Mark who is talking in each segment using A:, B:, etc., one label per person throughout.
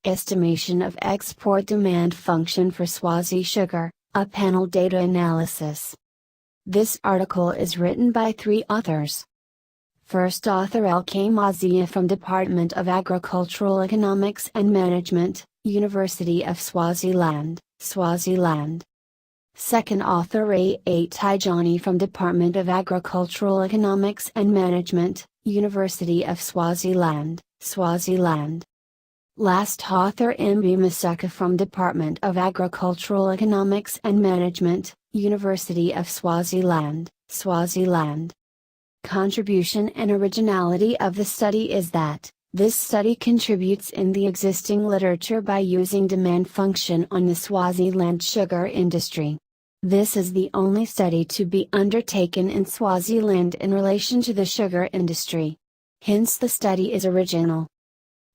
A: Estimation of export demand function for Swazi sugar, a panel data analysis. This article is written by 3 authors. First author LK Mazia from Department of Agricultural Economics and Management, University of Swaziland, Swaziland. Second author A. Tijani from Department of Agricultural Economics and Management, University of Swaziland, Swaziland. Last author Mb Masuka from Department of Agricultural Economics and Management, University of Swaziland, Swaziland. Contribution and originality of the study is that, this study contributes in the existing literature by using demand function on the Swaziland sugar industry. This is the only study to be undertaken in Swaziland in relation to the sugar industry. Hence the study is original.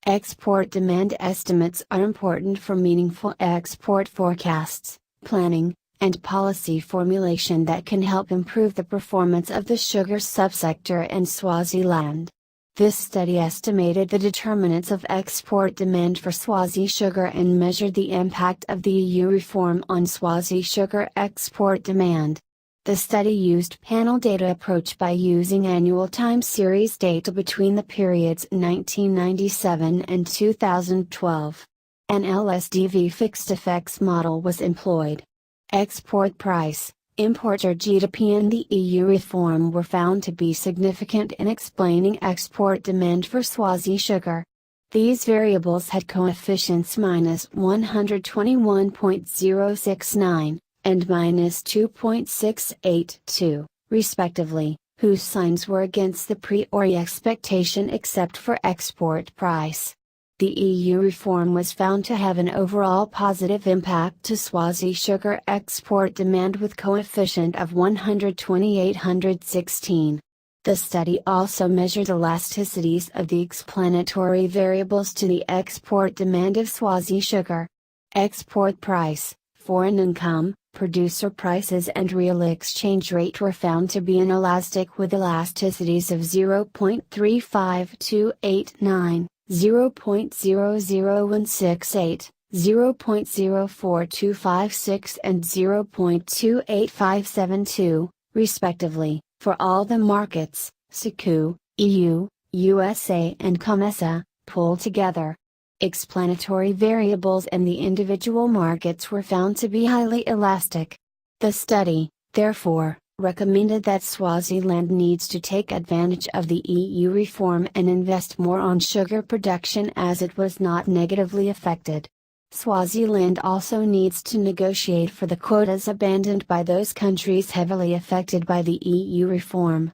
A: Export demand estimates are important for meaningful export forecasts, planning, and policy formulation that can help improve the performance of the sugar subsector in Swaziland. This study estimated the determinants of export demand for Swazi sugar and measured the impact of the EU reform on Swazi sugar export demand. The study used panel data approach by using annual time series data between the periods 1997 and 2012. An LSDV fixed effects model was employed. Export price, importer GDP and the EU reform were found to be significant in explaining export demand for Swazi sugar. These variables had coefficients minus 121.069. and minus 2.682, respectively, whose signs were against the priori expectation except for export price. The EU reform was found to have an overall positive impact to Swazi sugar export demand with coefficient of 12816. The study also measured elasticities of the explanatory variables to the export demand of Swazi sugar. Export price, foreign income, producer prices and real exchange rate were found to be inelastic with elasticities of 0.35289, 0.00168, 0.04256 and 0.28572, respectively, for all the markets, SACU, EU, USA and COMESA, pulled together. Explanatory variables in the individual markets were found to be highly elastic. The study, therefore, recommended that Swaziland needs to take advantage of the EU reform and invest more on sugar production as it was not negatively affected. Swaziland also needs to negotiate for the quotas abandoned by those countries heavily affected by the EU reform.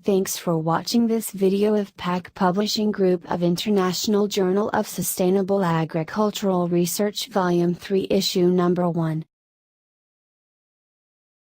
A: Thanks for watching this video of PAC Publishing Group of International Journal of Sustainable Agricultural Research Volume 3 Issue Number 1.